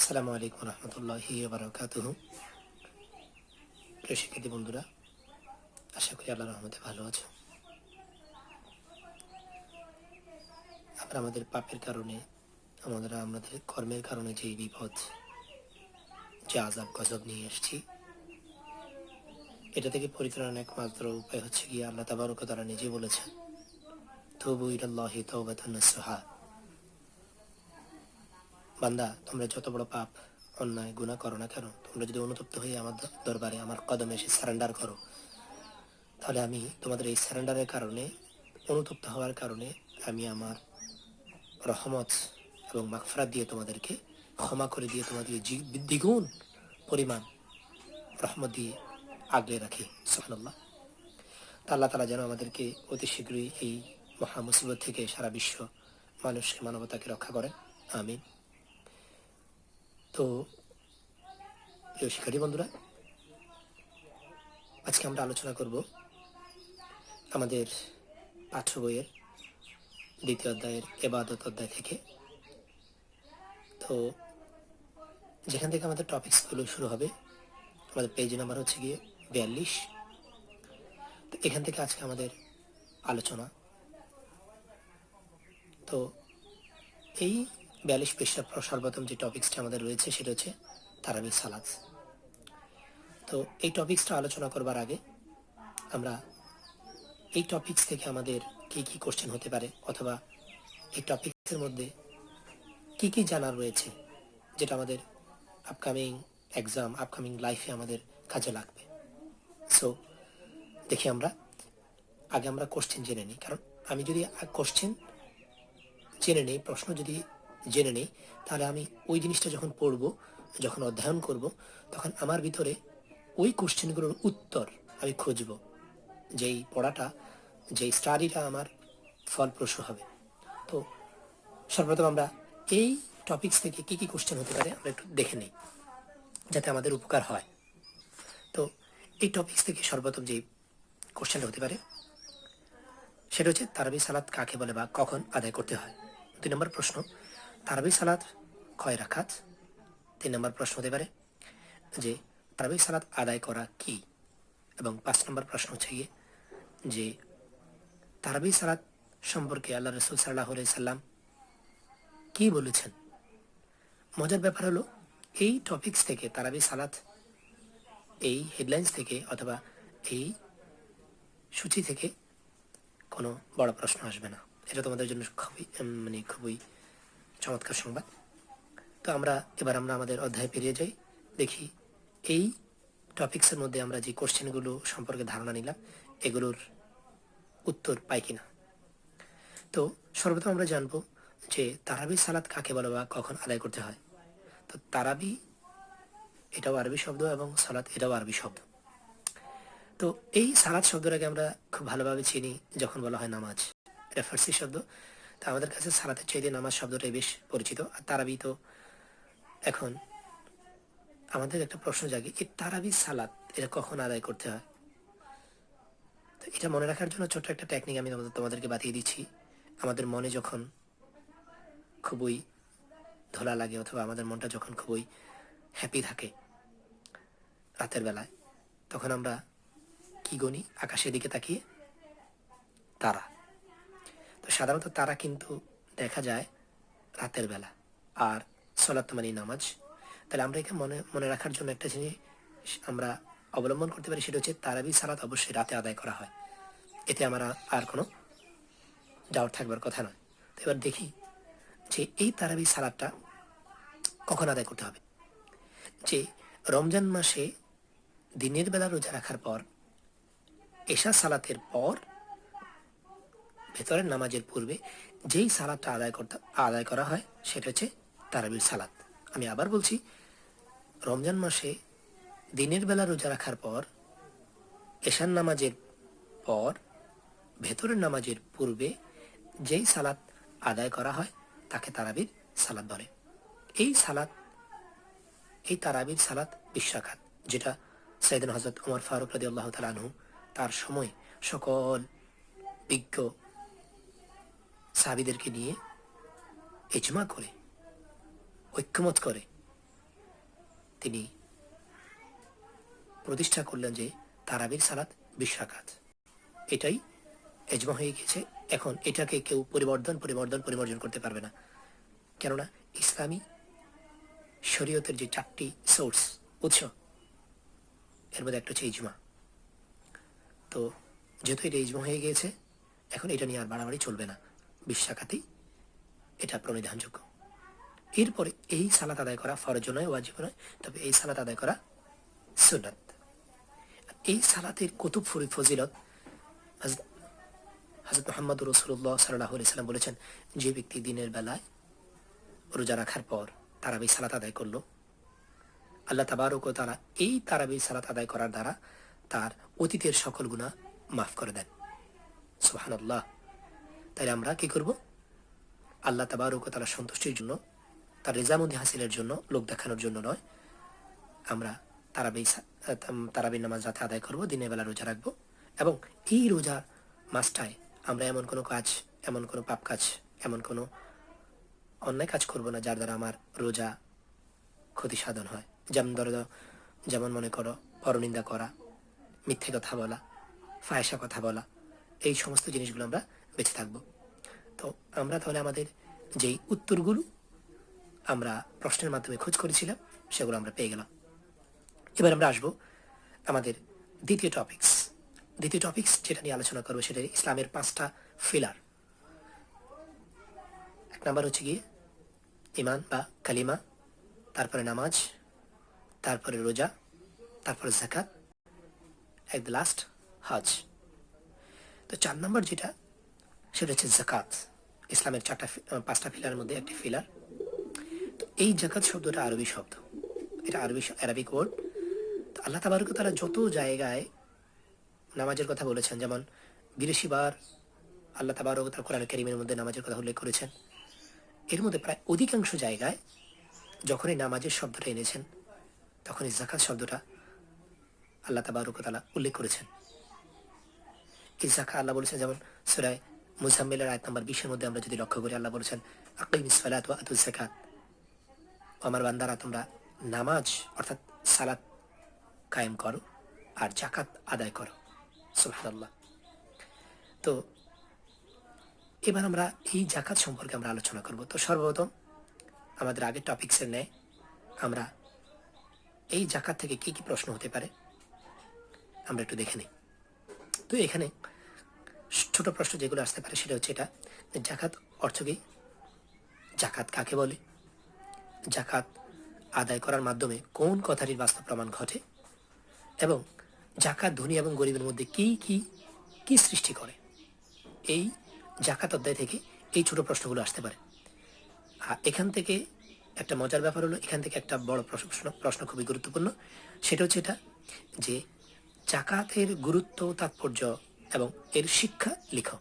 আসসালামু আলাইকুম রহমতুল্লাহি বারাকাতুহু। প্রিয় শিক্ষার্থী বন্ধুরা, আশা করি আল্লাহর রহমতে ভালো আছো। আমরা আমাদের পাপের কারণে, আমাদের কর্মের কারণে যে বিপদ, যে আযাব গজব নিয়ে এসেছি, এটা থেকে পরিত্রাণের একমাত্র উপায় হচ্ছে গিয়ে আল্লাহ তাবারক ওয়া তাআলা নিজে বলেছেন, তুবু ইলাল্লাহি তাওবাতান নাসুহা। বান্দা, তোমরা যত বড় পাপ, অন্যায়, গুনাহ করো না কেন, তোমরা যদি অনুতপ্ত হয়ে আমার দরবারে, আমার কদমে এসে সারেন্ডার করো, তাহলে আমি তোমাদের এই সারেন্ডারের কারণে, অনুতপ্ত হওয়ার কারণে আমি আমার রহমত এবং মাগফিরাত দিয়ে তোমাদেরকে ক্ষমা করে দিয়ে তোমাদেরকে দ্বিগুণ পরিমাণ রহমত দিয়ে আগলে রাখি। সুবহানাল্লাহ। তা আল্লাহ তাআলা যেন আমাদেরকে অতি শীঘ্রই এই মহা মুসিবত থেকে সারা বিশ্ব মানুষকে, মানবতাকে রক্ষা করেন। আমিন। তো প্রিয় শিক্ষার্থী বন্ধুরা, আজকে আমরা আলোচনা করব আমাদের পাঠ্য বইয়ের দ্বিতীয় অধ্যায়ের ইবাদত অধ্যায় থেকে। তো যেখান থেকে আমাদের টপিকসগুলো শুরু হবে, আমাদের পেজ নাম্বার হচ্ছে গিয়ে 42। তো এখান থেকে আজকে আমাদের আলোচনা। তো এই 42 পৃষ্ঠার সর্বপ্রথম যে টপিক্সটা আমাদের রয়েছে সেটা হচ্ছে তারাবির সালাত। তো এই টপিক্সটা আলোচনা করবার আগে আমরা এই টপিক্স থেকে আমাদের কি কি কোশ্চেন হতে পারে, অথবা এই টপিক্সের মধ্যে কি কি জানার রয়েছে যেটা আমাদের আপকামিং এক্সাম, আপকামিং লাইফে আমাদের কাজে লাগবে। সো দেখি আমরা আগে কোশ্চেন জেনে নিই, কারণ আমি যদি কোশ্চেন জেনে নেই, প্রশ্ন যদি জেনে নেই, তাহলে আমি ওই জিনিসটা যখন পড়ব, যখন অধ্যয়ন করব, তখন আমার ভিতরে ওই কোশ্চেনগুলোর উত্তর আমি খুঁজব, যেই পড়াটা, যেই স্টাডিটা আমার ফলপ্রসূ হবে। তো সর্বপ্রথম আমরা এই টপিকস থেকে কী কী কোশ্চেন হতে পারে আমরা একটু দেখে নিই, যাতে আমাদের উপকার হয়। তো এই টপিকস থেকে সর্বপ্রথম যে কোশ্চেনটা হতে পারে সেটা হচ্ছে তারাবি সালাত কাকে বলে বা কখন আদায় করতে হয়। 2 নম্বর প্রশ্ন, তারাবি সালাত কয় রাকাত। 3 নম্বর প্রশ্ন হতে পারে যে তারাবি সালাত আদায় করা কি। এবং 5 নম্বর প্রশ্ন হচ্ছে গিয়ে যে তারাবি সালাত সম্পর্কে আল্লাহ রাসূল সাল্লাল্লাহু আলাইহি সাল্লাম কি বলেছেন। মজার ব্যাপার হলো, এই টপিকস থেকে, তারাবি সালাত, এই হেডলাইন্স থেকে অথবা এই সূচি থেকে কোনো বড় প্রশ্ন আসবে না। এটা তোমাদের জন্য খুবই চমৎকার সংবাদ। তো আমরা আমাদের অধ্যায়ে পেরিয়ে যাই। দেখি এই টপিক্সের মধ্যে আমরা যে কোশ্চেনগুলো সম্পর্কে ধারণা নিলাম, এগুলোর উত্তর পাই কিনা। তো সর্বপ্রথম আমরা জানবো যে তারাবি সালাত কাকে বলে বা কখন আদায় করতে হয়। তো তারাবি এটাও আরবি শব্দ এবং সালাত এটাও আরবি শব্দ। তো এই সালাত শব্দটাকে আমরা খুব ভালোভাবে চিনি যখন বলা হয় নামাজ। এটা ফার্সি শব্দ। তো আমাদের কাছে সালাতের চাইতে নামাজ শব্দটাই বেশ পরিচিত। আর তারাবি তো এখন আমাদের একটা প্রশ্ন জাগে, এই তারাবি সালাত এটা কখন আদায় করতে হয়। তো এটা মনে রাখার জন্য ছোট্ট একটা টেকনিক আমি তোমাদেরকে বাতিয়ে দিচ্ছি। আমাদের মনে যখন খুবই ধোলা লাগে, অথবা আমাদের মনটা যখন খুবই হ্যাপি থাকে রাতের বেলায়, তখন আমরা কি গণি, আকাশের দিকে তাকিয়ে তারা। তো সাধারণত তারা কিন্তু দেখা যায় রাতের বেলা। আর সলাত মানে নামাজ। তাহলে আমরা এখানে মনে মনে রাখার জন্য একটা জিনিস আমরা অবলম্বন করতে পারি, সেটা হচ্ছে তারাবি সালাত অবশ্যই রাতে আদায় করা হয়। এতে আমরা আর কোনো ডাউট থাকবার কথা নয়। তো এবার দেখি যে এই তারাবি সালাতটা কখন আদায় করতে হবে। যে রমজান মাসে দিনের বেলা রোজা রাখার পর, এশা সালাতের পর, ভেতরের নামাজের পূর্বে যেই সালাতটা আদায় করা হয় সেটা হচ্ছে তারাবির সালাত। আমি আবার বলছি, রমজান মাসে দিনের বেলা রোজা রাখার পর, এশার নামাজের পর, ভেতরের নামাজের পূর্বে যেই সালাত আদায় করা হয় তাকে তারাবির সালাত বলে। এই তারাবির সালাত 20 রাকাত, যেটা সাইয়েদনা হযরত ওমর ফারুক রাদিয়াল্লাহু তাআলা আনহু তার সময় সকল বিজ্ঞ সাহাবীদেরকে নিয়ে ইজমা করে, ঐক্যমত করে তিনি প্রতিষ্ঠা করলেন যে তারাবির সালাত 20 রাকাত। এটাই এজমা হয়ে গেছে। এখন এটাকে কেউ পরিবর্তন করতে পারবে না, কেননা ইসলামী শরীয়তের যে 4টি সোর্স, উৎস, এর মধ্যে একটা হচ্ছে ইজমা। তো যেহেতু এটা ইজমা হয়ে গিয়েছে, এখন এটা নিয়ে আর বাড়াবাড়ি চলবে না, 20 রাকাতেই এটা প্রণিধানযোগ্য। এরপরে এই সালাত আদায় করা ফরজ নয়, ওয়াজিব নয়, তবে এই সালাত আদায় করা সুন্নাত। এই সালাতের কুতুব ফজিলত হযরত মুহাম্মদ রাসূলুল্লাহ সাল্লাল্লাহু আলাইহি সাল্লাম বলেছেন, যে ব্যক্তি দিনের বেলায় রোজা রাখার পর তারাবি সালাত আদায় করলো, আল্লাহ তাবারক ওয়া তাআলা এই তারাবি সালাত আদায় করার দ্বারা তার অতীতের সকল গুনাহ মাফ করে দেন। সুবহানাল্লাহ। তাই আমরা কি করব? আল্লাহ তাবারক ওয়া তাআলার সন্তুষ্টির জন্য, তার রেজামন্দি হাসিলের জন্য, লোক দেখানোর জন্য নয়, আমরা তারাবি নামাজ রাতে আদায় করব, দিনের বেলা রোজা রাখবো। এবং এই রোজার মাসটায় আমরা এমন কোনো কাজ, এমন কোনো পাপ কাজ, এমন কোনো অন্যায় কাজ করব না যার দ্বারা আমার রোজা ক্ষতি সাধন হয়। যেমন মনে করো পরনিন্দা করা, মিথ্যে কথা বলা, ফায়সা কথা বলা, এই সমস্ত জিনিসগুলো আমরা বেঁচে থাকব। তো আমরা তাহলে আমাদের যেই উত্তরগুলো আমরা প্রশ্নের মাধ্যমে খোঁজ করেছিলাম, সেগুলো আমরা পেয়ে গেলাম। এবার আমরা আসবো আমাদের দ্বিতীয় টপিকস যেটা নিয়ে আলোচনা করবো, সেটা ইসলামের 5টা ফিলার। 1 নাম্বার হচ্ছে গিয়ে ইমান বা কালিমা, তারপরে নামাজ, তারপরে রোজা, তারপরে যাকাত, এট দ্য লাস্ট হজ। তো 4 নাম্বার যেটা, সেটা হচ্ছে যাকাত। ইসলামের 5টা ফিলারের মধ্যে একটি ফিলার। তো এই যাকাত শব্দটা আরবি শব্দ, এটা আরবিক ওয়ার্ড। তো আল্লাহ তাবারক ওয়া তাআলা যত জায়গায় নামাজের কথা বলেছেন, যেমন 82 বার আল্লাহ তাবারক ওয়া তাআলা কোরআন কারীমের মধ্যে নামাজের কথা উল্লেখ করেছেন। এর মধ্যে প্রায় অধিকাংশ জায়গায় যখনই নামাজের শব্দটা এনেছেন, তখনই যাকাত শব্দটা আল্লাহ তাবারক ওয়া তাআলা উল্লেখ করেছেন। এই যাকাত আল্লাহ বলেছেন, যেমন সূরা মুজাম্মিলের আয়াত নম্বর 20 এর মধ্যে আমরা যদি লক্ষ্য করি, আল্লাহ বলেছেন আকিমিস সালাত ওয়া আতুজ যাকাত, আমার বান্দারা তোমরা নামাজ অর্থাৎ সালাত কায়েম করো আর যাকাত আদায় করো। সুবহানাল্লাহ। তো এবার আমরা এই যাকাত সম্পর্কে আমরা আলোচনা করব। তো সর্বপ্রথম আমাদের আগের টপিকসের ন্যায় আমরা এই যাকাত থেকে কি কি প্রশ্ন হতে পারে আমরা একটু দেখে নিই। তো এখানে ছোট প্রশ্ন যেগুলো আসতে পারে সেটা হচ্ছে এটা, যাকাত অর্থ কি, যাকাত কাকে বলে, যাকাত আদায় করার মাধ্যমে কোন কথাটির বাস্তব প্রমাণ ঘটে, এবং যাকাত ধনী এবং গরিবের মধ্যে কি কি কি সৃষ্টি করে। এই যাকাত অধ্যায় থেকে এই ছোট প্রশ্নগুলো আসতে পারে। আর এখান থেকে একটা মজার ব্যাপার হলো, এখান থেকে একটা বড় প্রশ্ন খুবই গুরুত্বপূর্ণ। সেটা হচ্ছে এটা যে যাকাতের গুরুত্ব, তাৎপর্য এবং এর শিক্ষা লিখো।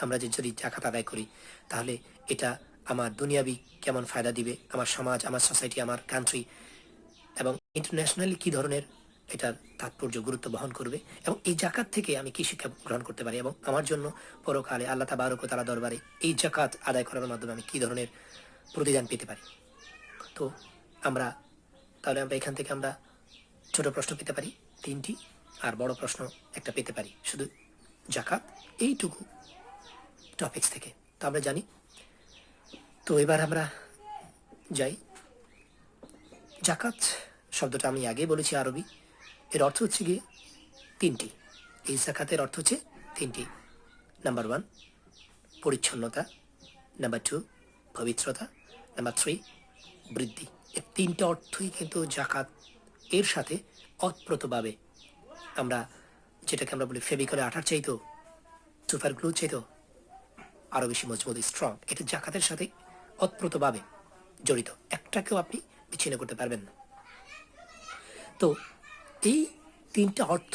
আমরা যদি যাকাত আদায় করি, তাহলে এটা আমার দুনিয়াবি কেমন ফায়দা দিবে, আমার সমাজ, আমার সোসাইটি, আমার কান্ট্রি এবং ইন্টারন্যাশনালি কী ধরনের এটার তাৎপর্য, গুরুত্ব বহন করবে, এবং এই যাকাত থেকে আমি কি শিক্ষা গ্রহণ করতে পারি, এবং আমার জন্য পরকালে আল্লাহ তাবারক ওয়া তাআলা দরবারে এই যাকাত আদায় করার মাধ্যমে আমি কী ধরনের প্রতিদান পেতে পারি। তো তাহলে আমরা এখান থেকে আমরা ছোট প্রশ্ন পেতে পারি 3টি, আর বড় প্রশ্ন একটা পেতে পারি শুধু যাকাত এইটুকু টপিকস থেকে। তো আমরা জানি। তো এবার আমরা যাই। যাকাত শব্দটা আমি আগে বলেছি আরবি, এর অর্থ হচ্ছে গিয়ে 3টি। এই যাকাতের অর্থ হচ্ছে 3টি। নাম্বার 1 পরিচ্ছন্নতা, নাম্বার 2 পবিত্রতা, নাম্বার 3 বৃদ্ধি। এই 3টে অর্থই কিন্তু যাকাত এর সাথে অতপ্রতভাবে, আমরা যেটাকে আমরা বলি ফেভিকলে আঠার চাইতো, সুপার গ্লু চাইতো আরও বেশি মজবুত, স্ট্রং, এটা যাকাতের সাথে অতপ্রতভাবে জড়িত, একটাকেও আপনি বিচ্ছিন্ন করতে পারবেন না। তো এই 3টা অর্থ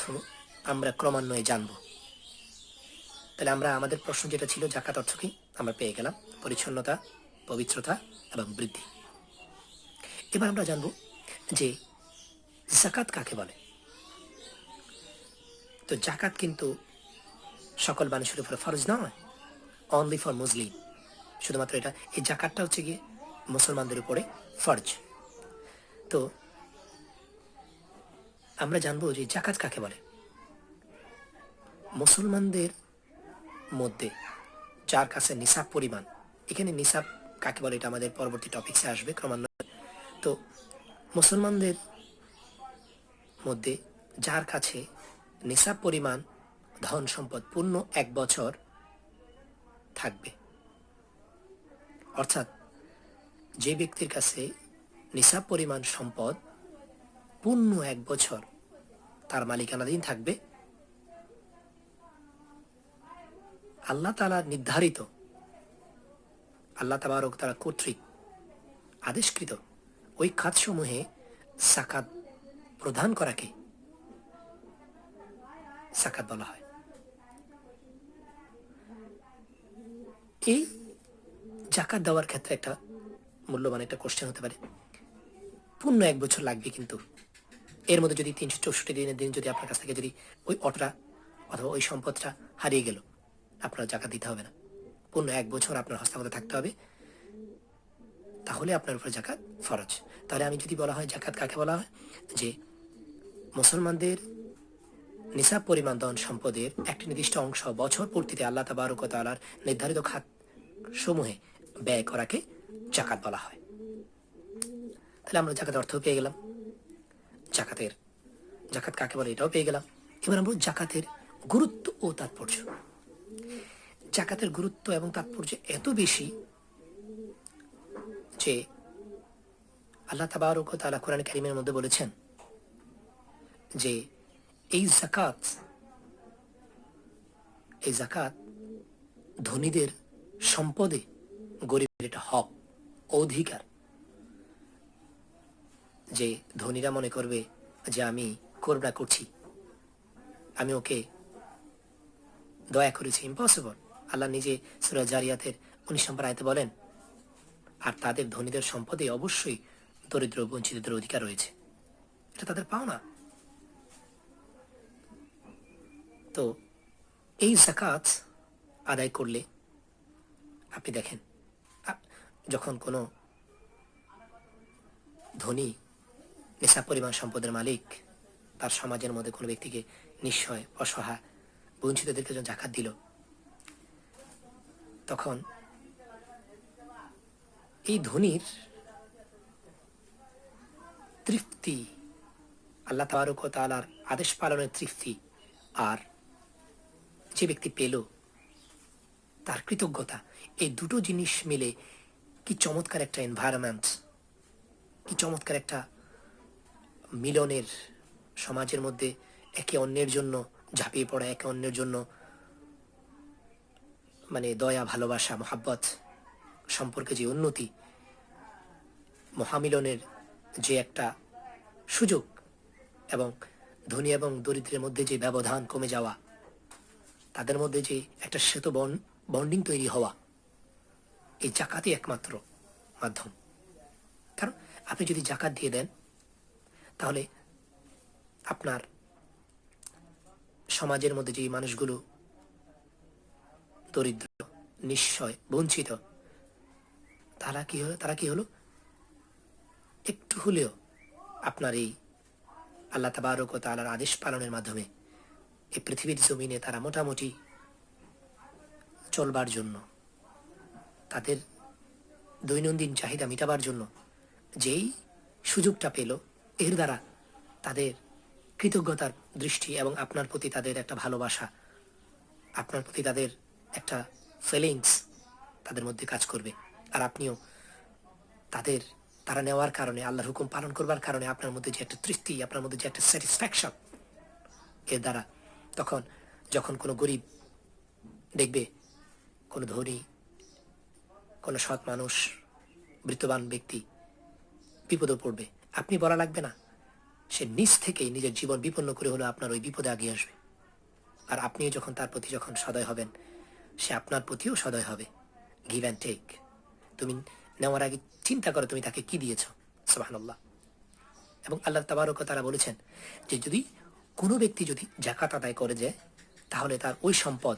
আমরা ক্রমান্বয়ে জানব। তাহলে আমরা আমাদের প্রশ্ন যেটা ছিল যাকাত অর্থ কি, আমরা পেয়ে গেলাম পরিচ্ছন্নতা, পবিত্রতা এবং বৃদ্ধি। এবার আমরা জানব যে যাকাত কাকে বলে। তো যাকাত কিন্তু সকল মানুষের উপরে ফরজ নয়, অনলি ফর মুসলিম, শুধুমাত্র এটা, এই যাকাতটা হচ্ছে গিয়ে মুসলমানদের উপরে ফরজ। তো আমরা জানবো যে জাকাত কাকে বলে। মুসলমানদের মধ্যে যার কাছে নিসাব পরিমাণ, এখানে নিসাব কাকে বলে এটা আমাদের পরবর্তী টপিক্সে আসবে ক্রমান্বয়ে। তো মুসলমানদের মধ্যে যার কাছে নিসাব পরিমাণ ধন সম্পদ পূর্ণ 1 বছর থাকবে, অর্থাৎ যে ব্যক্তির কাছে নিসাব পরিমাণ সম্পদ পূর্ণ 1 বছর তার মালিকানাধীন থাকবে, আল্লাহ তাআলা নির্ধারিত, আল্লাহ তাবারক তাআলা কর্তৃক আদেশকৃত ওই খাতসমূহে যাকাত প্রদান করাকে যাকাত বলা হয়। এই যাকাত দেওয়ার ক্ষেত্রে একটা মূল্যবান একটা কোশ্চেন হতে পারে, পূর্ণ 1 বছর লাগবে, কিন্তু এর মধ্যে যদি 364 দিনের দিন যদি আপনার কাছ থেকে যদি ওই অটোটা অথবা ওই সম্পদটা হারিয়ে গেল, আপনার যাকাত দিতে হবে না। পূর্ণ 1 বছর আপনার হস্তাগত থাকতে হবে, তাহলে আপনার উপর যাকাত ফরজ। তাহলে আমি যদি বলা হয় যাকাত কাকে বলা হয়, যে মুসলমানদের নিসাব পরিমাণ ধন সম্পদের একটি নির্দিষ্ট অংশ বছর পূর্তিতে আল্লাহ তাবারক ওয়া তাআলার নির্ধারিত খাত সমূহে ব্যয় করাকে যাকাত বলা হয়। তাহলে আমরা যাকাত অর্থ পেয়ে গেলাম, যাকাত কাকে বলে এটাও পেয়ে গেলাম। এবার আমরা যাকাতের গুরুত্ব ও তাৎপর্য। যাকাতের গুরুত্ব এবং তাৎপর্য এত বেশি যে আল্লাহ তাবারক ওয়া তাআলা কোরআন কারীমের মধ্যে বলেছেন যে এই যাকাত ধনীদের সম্পদে, গরিবের এটা হক, অধিকার। যে ধনীরা মনে করবে যে আমি করবনা করছি, আমি ওকে দয়া করেছি, ইম্পসিবল। আল্লাহ নিজে সূরা জারিয়াতের 19 নম্বর আয়াতে বলেন, আর তাদের ধনীদের সম্পদে অবশ্যই দরিদ্র বঞ্চিতদের অধিকার রয়েছে, এটা তাদের পাওনা। তো এই যাকাত আদায় করলে আপনি দেখেন, যখন কোনো ধনী নিসাব পরিমাণ সম্পদের মালিক তার সমাজের মধ্যে কোনো ব্যক্তিকে নিঃস্বয়, অসহায়, বঞ্চিতদেরকে যখন যাকাত দিল, তখন এই ধনীর তৃপ্তি, আল্লাহ তাবারক ওয়া তাআলার আদেশ পালনের তৃপ্তি, আর যে ব্যক্তি পেল তার কৃতজ্ঞতা, এই দুটো জিনিস মিলে কি চমৎকার একটা এনভায়রনমেন্ট, কি চমৎকার একটা মিলনের, সমাজের মধ্যে একে অন্যের জন্য ঝাঁপিয়ে পড়া, একে অন্যের জন্য মানে দয়া, ভালোবাসা, মহাব্বত, সম্পর্কে যে উন্নতি, মহামিলনের যে একটা সুযোগ, এবং ধনী এবং দরিদ্রের মধ্যে যে ব্যবধান কমে যাওয়া, তাদের মধ্যে যে একটা সেতু বন্ডিং তৈরি হওয়া, এই যাকাতই একমাত্র মাধ্যম। কারণ আপনি যদি যাকাত দিয়ে দেন, তাহলে আপনার সমাজের মধ্যে যে মানুষগুলো দরিদ্র, নিঃস্বয়, বঞ্চিত, তারা কি হলো একটু হলেও আপনার এই আল্লাহ তাবারক ওয়া তাআলার আদেশ পালনের মাধ্যমে এই পৃথিবীর জমিনে তারা মোটামুটি চলবার জন্য, তাদের দৈনন্দিন চাহিদা মেটাবার জন্য যেই সুযোগটা পেল, এর দ্বারা তাদের কৃতজ্ঞতার দৃষ্টি এবং আপনার প্রতি তাদের একটা ভালোবাসা, আপনার প্রতি তাদের একটা ফিলিংস তাদের মধ্যে কাজ করবে। আর আপনিও তারা নেওয়ার কারণে, আল্লাহর হুকুম পালন করবার কারণে আপনার মধ্যে যে একটা তৃপ্তি, আপনার মধ্যে যে একটা স্যাটিসফ্যাকশন, এর দ্বারা তখন যখন কোনো গরিব দেখবে কোনো ধনী, কোনো সৎ মানুষ, বৃত্তবান ব্যক্তি বিপদে পড়বে, আপনি বলা লাগবে না, সে নিজ থেকেই নিজের জীবন বিপন্ন করে হলো আপনার ওই বিপদে আগিয়ে আসবে। আর আপনিও যখন তার প্রতি যখন সদয় হবেন, সে আপনার প্রতিও সদয় হবে। Give and take. তুমি নেওয়ার আগে চিন্তা করো তুমি তাকে কি দিয়েছ। সুবহানাল্লাহ। এবং আল্লাহ তাবারক ওয়া তাআলা বলেছেন যে যদি কোনো ব্যক্তি যদি যাকাত আদায় করে যায়, তাহলে তার ওই সম্পদ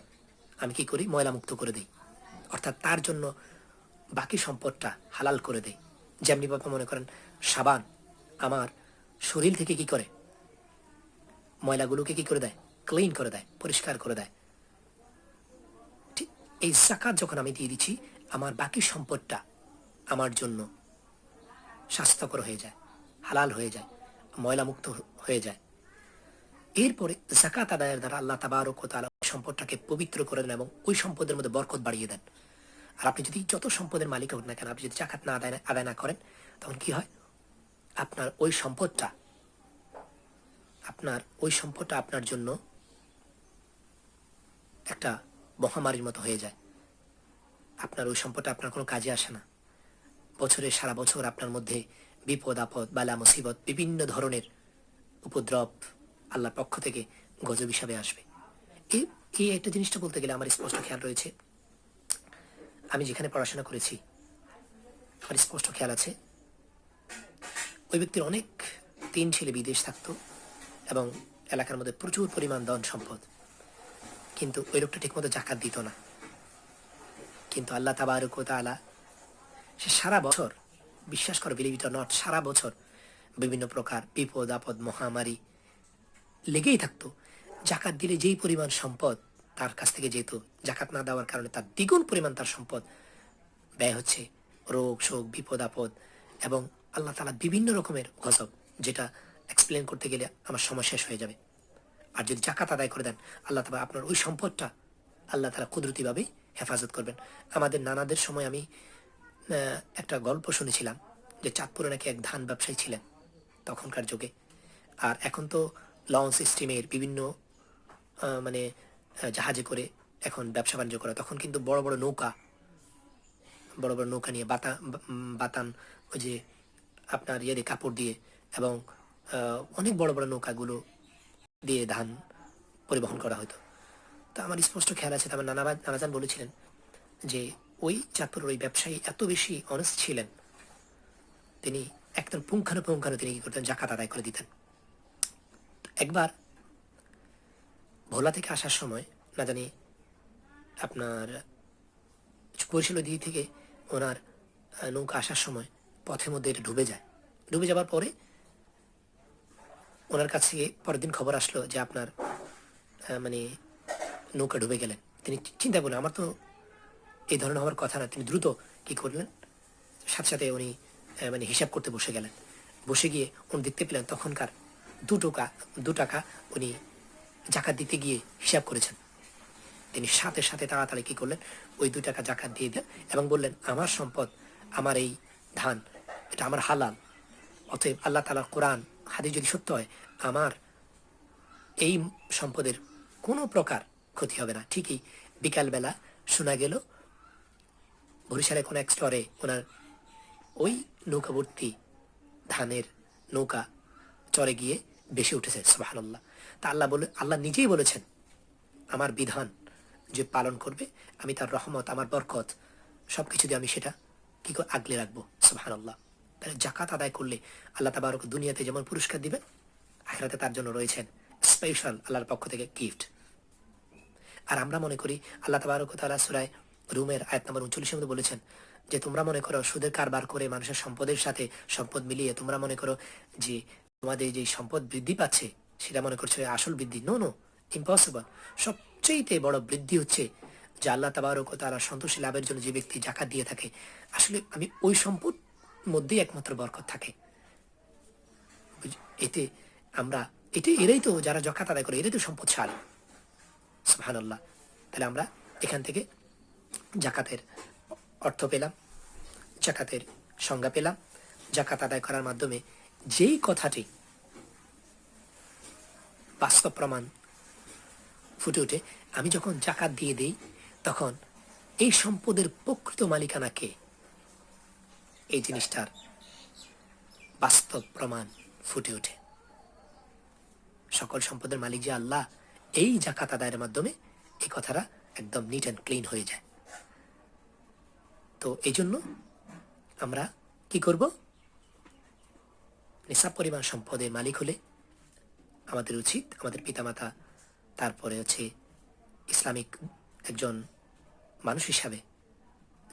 আমি কি করি, ময়লামুক্ত করে দিই, অর্থাৎ তার জন্য বাকি সম্পদটা হালাল করে দেই। যেমনি ভাবে মনে করেন সাবান আমার শরীর থেকে কি করে, ময়লাগুলোকে কি করে দেয়, ক্লিন করে দেয়, পরিষ্কার করে দেয়। ঠিক এই জাকাত যখন আমি দিয়ে দিচ্ছি, আমার বাকি সম্পদটা আমার জন্য স্বাস্থ্যকর হয়ে যায়, হালাল হয়ে যায়, ময়লামুক্ত হয়ে যায়। এরপরে জাকাত আদায়ের দ্বারা আল্লাহ তাবারক ওয়া তাআলা সম্পদটাকে পবিত্র করে দেন এবং ওই সম্পদের মধ্যে বরকত বাড়িয়ে দেন। আর আপনি যদি যত সম্পদের মালিক হন না কেন, আপনি যদি জাকাত না আদায় না করেন, তখন কি হয়, আপনার ওই সম্পদটা আপনার জন্য একটা মহামারীর মতো হয়ে যায়। আপনার ওই সম্পদটা আপনার কোনো কাজে আসে না। সারা বছর আপনার মধ্যে বিপদ আপদ, বালা মুসিবত, বিভিন্ন ধরনের উপদ্রব আল্লাহর পক্ষ থেকে গজব হিসাবে আসবে। এই এই একটা জিনিসটা বলতে গেলে আমার স্পষ্ট খেয়াল রয়েছে, আমি যেখানে পড়াশোনা করেছি আমার স্পষ্ট খেয়াল আছে, ওই ব্যক্তির অনেক 3 ছেলে বিদেশ থাকতো এবং এলাকার মধ্যে প্রচুর পরিমাণ ধন সম্পদ, কিন্তু ওই লোকটা ঠিকমতো জাকাত দিত না। কিন্তু আল্লাহ তাবারক ওয়া তাআলা সে সারা বছর, বিশ্বাস করে বিলিভ ইট অর নট, সারা বছর বিভিন্ন প্রকার বিপদ আপদ মহামারী লেগেই থাকতো। জাকাত দিলে যেই পরিমাণ সম্পদ তার কাছ থেকে যেত, জাকাত না দেওয়ার কারণে তার দ্বিগুণ পরিমাণ তার সম্পদ ব্যয় হচ্ছে, রোগ শোক বিপদ আপদ এবং আল্লাহ তাআলা বিভিন্ন রকমের গজব, যেটা এক্সপ্লেন করতে গেলে আমার সময় শেষ হয়ে যাবে। আর যদি জাকাত আদায় করে দেন, আল্লাহ তাআলা আপনার ওই সম্পদটা আল্লাহ তাআলা কুদরতিভাবেই হেফাজত করবেন। আমাদের নানাদের সময় আমি একটা গল্প শুনেছিলাম যে চাঁদপুরে নাকি এক ধান ব্যবসায়ী ছিলেন তখনকার যুগে। আর এখন তো লঞ্চ স্টিমের বিভিন্ন মানে জাহাজে করে এখন ব্যবসা বাণিজ্য করা। তখন কিন্তু বড় বড় নৌকা নিয়ে বাতান ওই যে আপনার দিয়ে কাপড় দিয়ে এবং অনেক বড় বড় নৌকাগুলো দিয়ে ধান পরিবহন করা হতো। তো আমার স্পষ্ট খেয়াল আছে, আমার নানাজান বলেছিলেন যে ওই চাঁদপুরের ওই ব্যবসায়ী এত বেশি অনেস্ট ছিলেন, তিনি একদম পুঙ্খানুপুঙ্খানু তিনি কি করতেন, জাকাত আদায় করে দিতেন। একবার ভোলা থেকে আসার সময় না জানি আপনার বরিশাল দিক থেকে ওনার নৌকা আসার সময় পথের মধ্যে এটা ডুবে যাবার পরে ওনার কাছ থেকে পরের দিন খবর আসলো যে আপনার মানে নৌকা ডুবে গেলেন। তিনি চিন্তা করলেন আমার তো এই ধরনের হওয়ার কথা না। তিনি দ্রুত কি করলেন, সাথে সাথে উনি মানে হিসাব করতে বসে গেলেন। বসে গিয়ে উনি দেখতে পেলেন তখনকার 2 টাকা উনি জাকাত দিতে গিয়ে হিসাব করেছেন। তিনি সাথে সাথে তাড়াতাড়ি কি করলেন, ওই 2 টাকা জাকাত দিয়ে দেন এবং বললেন আমার সম্পদ, আমার এই ধান, এটা আমার হালাল, অতএব আল্লাহ তাআলার কোরআন হাদিস যদি সত্য হয়, আমার এই সম্পদের কোনো প্রকার ক্ষতি হবে না। ঠিকই বিকালবেলা শোনা গেল বরিশালে কোনো এক স্টোরে ওনার ওই নৌকাবর্তী ধানের নৌকা চরে গিয়ে বেশি উঠেছে। সুবহানাল্লাহ। তা আল্লাহ নিজেই বলেছেন আমার বিধান যে পালন করবে, আমি তার রহমত, আমার বরকত সবকিছু দিয়ে আমি সেটা কি করে আগলে রাখবো। সুবহানাল্লাহ। তাহলে জাকাত আদায় করলে আল্লাহ তাবারক দুনিয়াতে যেমন পুরস্কার দিবেন, আখিরাতে তার জন্য রয়েছেন স্পেশাল আল্লাহর পক্ষ থেকে গিফট। আর আমরা মনে করি আল্লাহ তাবারক ওয়া তাআলা সূরা রুমের আয়াত নম্বর 39 মধ্যে বলেছেন যে তোমরা মনে করো সুদের কারবার করে মানুষের সম্পদের সাথে সম্পদ মিলিয়ে তোমরা মনে করো যে তোমাদের যে সম্পদ বৃদ্ধি পাচ্ছে সেটা মনে করছো আসল বৃদ্ধি। No, impossible. সবচেয়ে বড় বৃদ্ধি হচ্ছে যে আল্লাহ তাবারক ওয়া তাআলা সন্তোষী লাভের জন্য যে ব্যক্তি জাকাত দিয়ে থাকে, আসলে আমি ওই সম্পদ মধ্যেই একমাত্র বরকত থাকে। এতে আমরা এরাই তো যারা জাকাত আদায় করে, এরাই তো সম্পদশালী। সুবহানাল্লাহ। তাহলে আমরা এখান থেকে জাকাতের অর্থ পেলাম, জাকাতের সংজ্ঞা পেলাম। জাকাত আদায় করার মাধ্যমে যেই কথাটি বাস্তব প্রমাণ ফুটে ওঠে, আমি যখন জাকাত দিয়ে দিই তখন এই সম্পদের প্রকৃত মালিকানা কে, এই জিনিসটার বাস্তব প্রমাণ ফুটে ওঠে। সকল সম্পদের মালিক যে আল্লাহ, এই জাকাত আদায়ের মাধ্যমে এই কথাটা একদম নিট অ্যান্ড ক্লিন হয়ে যায়। তো এই জন্য আমরা কি করব, নিসাব পরিমাণ সম্পদের মালিক হলে আমাদের উচিত আমাদের পিতামাতা, তারপরে হচ্ছে ইসলামিক একজন মানুষ হিসাবে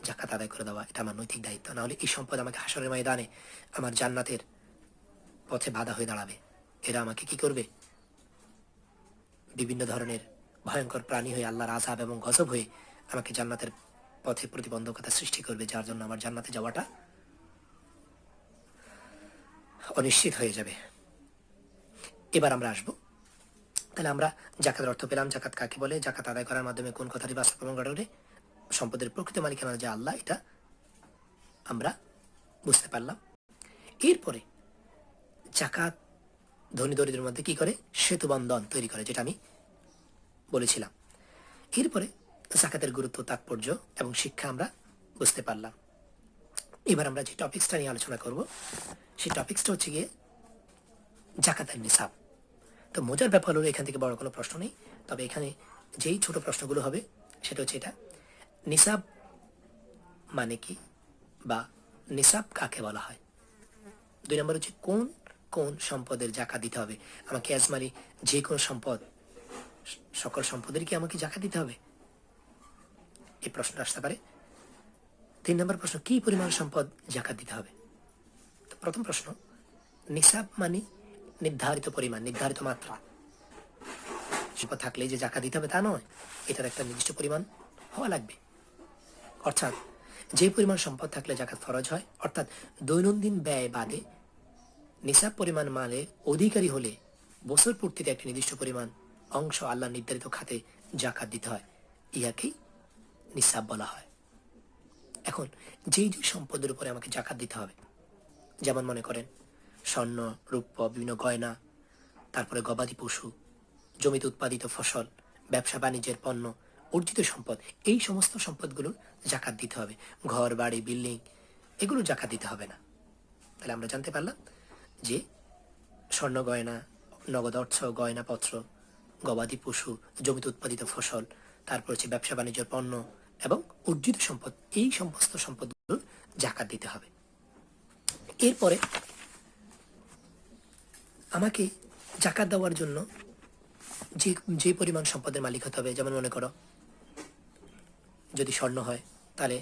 জাকাত আদায় করে দেওয়া, এটা আমার নৈতিক দায়িত্ব। না হলে এই সম্পদ আমাকে হাসরের ময়দানে আমার জান্নাতের পথে বাধা হয়ে দাঁড়াবে। এরা আমাকে কি করবে, বিভিন্ন ধরনের ভয়ঙ্কর প্রাণী হয়ে আল্লাহর আযাব এবং গজব হয়ে আমাকে জান্নাতের পথে প্রতিবন্ধকতা সৃষ্টি করবে, যার জন্য আমার জান্নাতে যাওয়াটা অনিশ্চিত হয়ে যাবে। এবার আমরা আসবো, তাহলে আমরা জাকাতের অর্থ পেলাম। জাকাত কাকে বলে, জাকাত আদায় করার মাধ্যমে কোন কথাটি বাস্তবায়ন ঘটে, সম্পদের প্রকৃত মালিকানা যে আল্লাহ, এটা আমরা বুঝতে পারলাম। এরপরে জাকাত ধনী দরিদ্রের মধ্যে কি করে, সেতু বন্ধন তৈরি করে, যেটা আমি বলেছিলাম। এরপরে জাকাতের গুরুত্ব, তাৎপর্য এবং শিক্ষা আমরা বুঝতে পারলাম। এবার আমরা যে টপিক্সটা নিয়ে আলোচনা করব, সেই টপিক্সটা হচ্ছে গিয়ে জাকাতের নিসাব। তো মজার ব্যাপার হলো, এখান থেকে বড় কোনো প্রশ্ন নেই, তবে এখানে যেই ছোট প্রশ্নগুলো হবে সেটা হচ্ছে এটা, নিসাব মানে কি, বা নিসাব কাকে বলা হয়। 2 নম্বর হচ্ছে কোন কোন সম্পদের জাকাত দিতে হবে। আমাকে আজমারি যে কোনো সম্পদ, সকল সম্পদের কি আমাকে জাকাত দিতে হবে, এই প্রশ্নটা আসতে পারে। 3 নম্বর প্রশ্ন, কি পরিমাণ সম্পদ জাকাত দিতে হবে। তো প্রথম প্রশ্ন, নিসাব মানে নির্ধারিত পরিমাণ, নির্ধারিত মাত্রা। সম্পদ থাকলে যে জাকাত দিতে হবে তা নয়, এটার একটা নির্দিষ্ট পরিমাণ হওয়া লাগবে। অর্থাৎ যে পরিমাণ সম্পদ থাকলে জাকাত ফরজ হয়, অর্থাৎ দৈনন্দিন ব্যয় বাদে নিসাব পরিমাণ মালের অধিকারী হলে বছর পূর্তিতে একটি নির্দিষ্ট পরিমাণ অংশ আল্লাহ নির্ধারিত খাতে জাকাত দিতে হয়, ইহাকেই নিসাব বলা হয়। এখন যেই যে সম্পদের উপরে আমাকে জাকাত দিতে হবে, যেমন মনে করেন স্বর্ণ, রূপ্য, বিভিন্ন গয়না, তারপরে গবাদি পশু, জমিতে উৎপাদিত ফসল, ব্যবসা বাণিজ্যের পণ্য, অর্জিত সম্পদ, এই সমস্ত সম্পদগুলোর জাকাত দিতে হবে। ঘর বাড়ি বিল্ডিং এগুলো জাকাত দিতে হবে না। তাহলে আমরা জানতে পারলাম যে স্বর্ণ গয়না, নগদ অর্থ, গয়নাপত্র, গবাদি পশু, জমিতে উৎপাদিত ফসল, তারপর হচ্ছে ব্যবসা বাণিজ্যের পণ্য এবং অর্জিত সম্পদ, এই সমস্ত সম্পদগুলোর জাকাত দিতে হবে। এরপরে আমাকে জাকাত দেওয়ার জন্য যে যে পরিমাণ সম্পদের মালিক হতে হবে, যেমন মনে করো যদি স্বর্ণ হয় তাহলে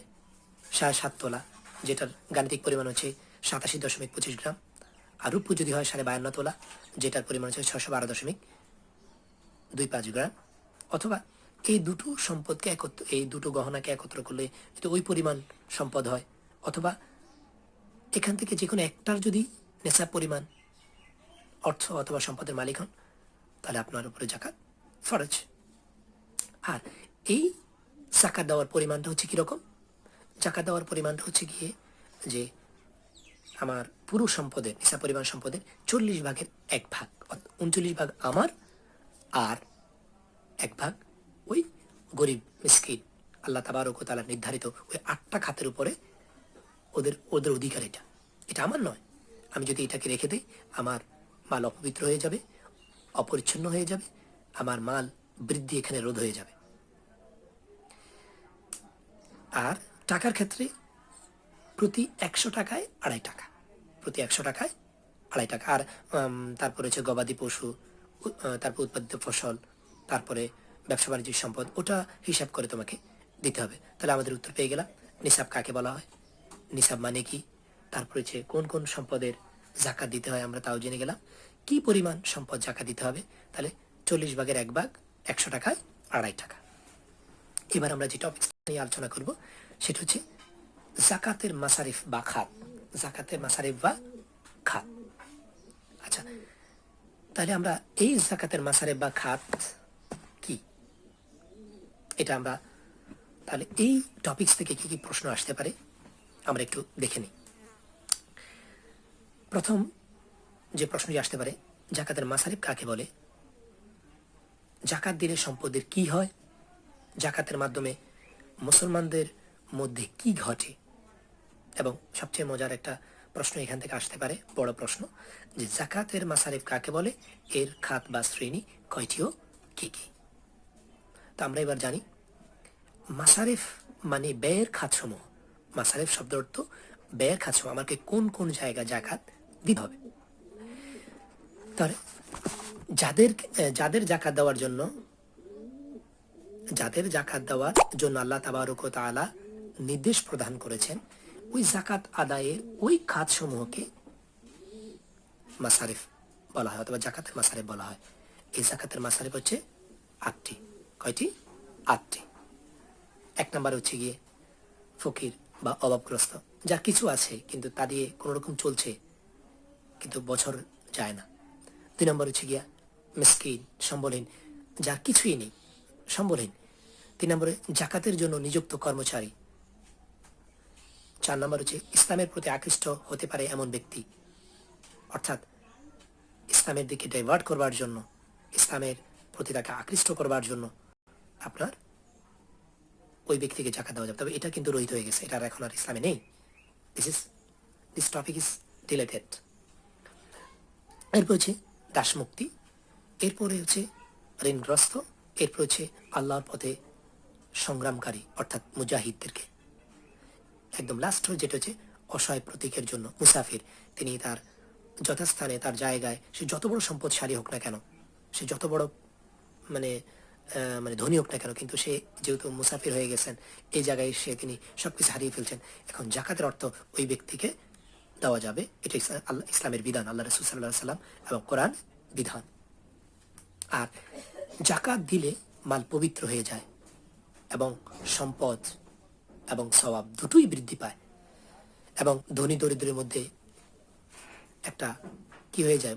7.5 তোলা, যেটার গাণিতিক পরিমাণ হচ্ছে 87.25 গ্রাম, আর রূপ্য যদি হয় 52.5 তোলা, যেটার পরিমাণ হচ্ছে 612.25 গ্রাম। অথবা এই দুটো সম্পদকে এই দুটো গহনাকে একত্র করলে যদি ওই পরিমাণ সম্পদ হয়, অথবা এখান থেকে যে কোনো একটার যদি নেশাব পরিমাণ অর্থ অথবা সম্পদের মালিক হন, তাহলে আপনার উপরে জাকাত ফরজ। আর এই জাকাত দেওয়ার পরিমাণটা হচ্ছে কীরকম, জাকাত দেওয়ার পরিমাণটা হচ্ছে গিয়ে যে আমার পুরো সম্পদের, নেশাব পরিমাণ সম্পদের 40 ভাগের 1 ভাগ, 39 ভাগ আমার, আর 1 ভাগ ওই গরিব মিসকিন আল্লাহ তাবারক ওয়া তাআলা নির্ধারিত ওই 8টা খাতের উপরে ওদের ওদের অধিকার। এটা এটা আমার নয়। আমি যদি এটাকে রেখে দিই, আমার মাল অপবিত্র হয়ে যাবে, অপরিচ্ছন্ন হয়ে যাবে, আমার মাল বৃদ্ধি এখানে রোধ হয়ে যাবে। আর টাকার ক্ষেত্রে প্রতি 100 টাকায় 2.5 টাকা, প্রতি 100 টাকায় 2.5 টাকা। আর তারপরে হচ্ছে গবাদি পশু, তারপর উৎপাদিত ফসল, তারপরে ব্যবসা বাণিজ্যিক সম্পদ, ওটা হিসাব করে তোমাকে দিতে হবে। তাহলে আমাদের উত্তর পেয়ে গেলাম, নিসাব কাকে বলা হয়, নিসাব মানে কি, তারপরে হচ্ছে কোন কোন সম্পদের জাকাত দিতে হয় আমরা তাও জেনে গেলাম, কি পরিমাণ সম্পদ জাকাত দিতে হবে, তাহলে 40 ভাগের 1 ভাগ 100 টাকায় 2.5 টাকা। এবার আমরা যে টপিক নিয়ে আলোচনা করব সেটা হচ্ছে জাকাতের মাসারিফ বা খাত, জাকাতের মাসারিফ বা খাত। আচ্ছা, তাহলে আমরা এই জাকাতের মাসারিফ বা খাত কি, এটা আমরা তাহলে এই টপিকস থেকে কি কি প্রশ্ন আসতে পারে আমরা একটু দেখে নিই। প্রথম যে প্রশ্নটি আসতে পারে, জাকাতের মাসারিফ কাকে বলে, জাকাত দিলে সম্পদের কি হয়, জাকাতের মাধ্যমে মুসলমানদের মধ্যে কি ঘটে, এবং সবচেয়ে মজার একটা প্রশ্ন এখান থেকে আসতে পারে, বড় প্রশ্ন, যে জাকাতের মাসারিফ কাকে বলে, এর খাত বা শ্রেণী কয়টি ও কি কি। তো আমরা এবার জানি মাসারিফ মানে ব্যয়ের খাতসমূহ। মাসারিফ শব্দ অর্থ ব্যয়ের খাতসমূহ, আমাকে কোন কোন জায়গা জাকাত দিতে হবে। তাহলে যাদের যাদের জাকাত দেওয়ার জন্য আল্লাহ তাবারক ওয়া তাআলা নির্দেশ প্রদান করেছেন, ওই জাকাত আদায়ের ওই খাতসমূহকে মাসারিফ বলা হয়, অথবা জাকাতের মাসারিফ বলা হয়। এই জাকাতের মাসারিফ হচ্ছে 8টি। কয়টি? 8টি। 1 নাম্বার হচ্ছে গিয়ে ফকির বা অভাবগ্রস্ত, যার কিছু আছে কিন্তু তা দিয়ে কোনো রকম চলছে, কিন্তু বছর যায় না। 2 নম্বর হচ্ছে গিয়া মিসকিন, সম্বলহীন, যার কিছুই নেই, সম্বলহীন। 3 নম্বরে জাকাতের জন্য নিযুক্ত কর্মচারী। 4 নম্বর হচ্ছে ইসলামের প্রতি আকৃষ্ট হতে পারে এমন ব্যক্তি, অর্থাৎ ইসলামের দিকে ডাইভার্ট করবার জন্য, ইসলামের প্রতি তাকে আকৃষ্ট করবার জন্য আপনার ওই ব্যক্তিকে জাকাত দেওয়া যাবে। তবে এটা কিন্তু রহিত হয়ে গেছে, এটা আর এখন আর ইসলামে নেই। This topic is deleted. এরপর হচ্ছে দাসমুক্তি, এরপরে হচ্ছে ঋণগ্রস্ত, এরপর হচ্ছে আল্লাহর পথে সংগ্রামকারী অর্থাৎ মুজাহিদদেরকে। একদম লাস্ট যেটা হচ্ছে অসহায় প্রতীকের জন্য মুসাফির, তিনি তার যথাস্থানে তার জায়গায় সে যত বড় সম্পদশালী হোক না কেন, সে যত বড় মানে মানে ধনী হোক না কেন, কিন্তু সে যেহেতু মুসাফির হয়ে গেছেন, এই জায়গায় তিনি সবকিছু হারিয়ে ফেলছেন, এখন জাকাতের অর্থ ওই ব্যক্তিকে দেওয়া যাবে। এটা ইসলামের বিধান, আল্লাহ রাসূল সাল্লাল্লাহু আলাইহি সাল্লাম এবং কোরআন বিধান। আর জাকাত দিলে মাল পবিত্র হয়ে যায় এবং সম্পদ এবং সওয়াব দুটোই বৃদ্ধি পায়, এবং ধনী দরিদ্রের মধ্যে একটা কি হয়ে যায়,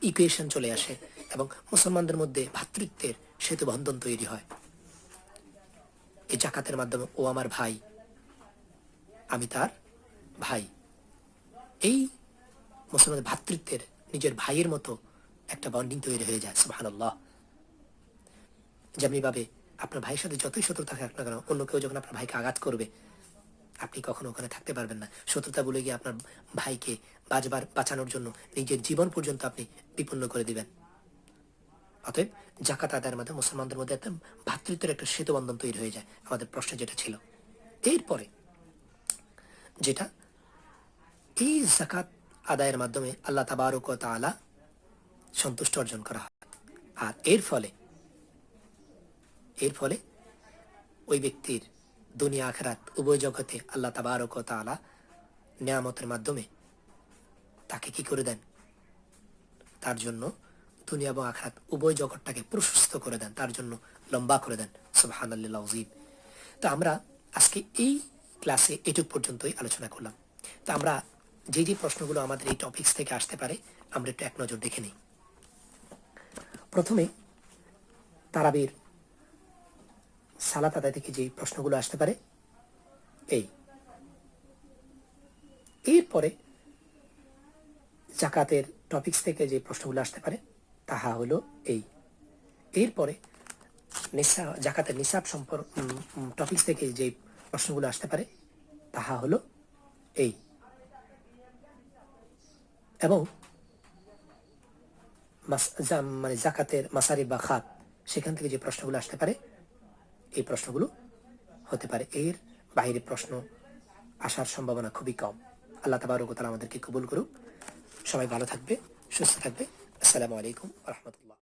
ইকুয়েশন চলে আসে, এবং মুসলমানদের মধ্যে ভ্রাতৃত্বের সেতু বন্ধন তৈরি হয় এই জাকাতের মাধ্যমে। ও আমার ভাই, আমি তার ভাই, এই মুসলমানদের ভ্রাতৃত্বের নিজের ভাইয়ের মতো একটা বন্ডিং তৈরি হয়ে যায়। সুবহানাল্লাহ। যেমনিভাবে আপনার ভাইয়ের সাথে যতই শত্রুতা থাকুক না কেন, অন্য কেউ যখন আপনার ভাইকে আঘাত করবে, আপনি কখনো ওখানে থাকতে পারবেন না। শত্রুতা বলে গিয়ে আপনার ভাইকে বাঁচানোর জন্য নিজের জীবন পর্যন্ত আপনি বিপন্ন করে দিবেন। অতএব জাকাত আদায়ের মাধ্যমে মুসলমানদের মধ্যে একটা ভ্রাতৃত্বের একটা সেতুবন্ধন তৈরি হয়ে যায়। আমাদের প্রশ্ন যেটা ছিল, এরপরে যেটা এই জাকাত আদায়ের মাধ্যমে আল্লাহ তাবারক ওয়া তাআলা সন্তুষ্ট অর্জন করা হয়। আর এর ফলে ওই ব্যক্তির দুনিয়া আখিরাত উভয় জগতে আল্লাহ তাবারক ওয়া তাআলা নিয়ামতের মাধ্যমে তাকে কি করে দেন, তার জন্য দুনিয়া এবং আখিরাত উভয় জগৎটাকে প্রশস্ত করে দেন, তার জন্য লম্বা করে দেন। সুবহানাল্লাহিল আযীম। তো আমরা আজকে এই ক্লাসে এটুক পর্যন্তই আলোচনা করলাম। তো আমরা যে যে প্রশ্নগুলো আমাদের এই টপিকস থেকে আসতে পারে আমরা একটু এক নজর দেখে নিই। প্রথমে তারাবির সালাত আদায় থেকে যে প্রশ্নগুলো আসতে পারে এরপরে জাকাতের টপিকস থেকে যে প্রশ্নগুলো আসতে পারে তাহা হলো এরপরে জাকাতের নিসাব টপিকস থেকে যে প্রশ্নগুলো আসতে পারে তাহা হলো এবং মানে জাকাতের মাসারি বা খাত, সেখান থেকে যে প্রশ্নগুলো আসতে পারে এই প্রশ্নগুলো হতে পারে। এর বাইরে প্রশ্ন আসার সম্ভাবনা খুবই কম। আল্লাহ তাবারক ওয়া তাআলা আমাদেরকে কবুল করুক। সবাই ভালো থাকবে, সুস্থ থাকবে। আসসালামু আলাইকুম ওয়া রাহমাতুল্লাহ।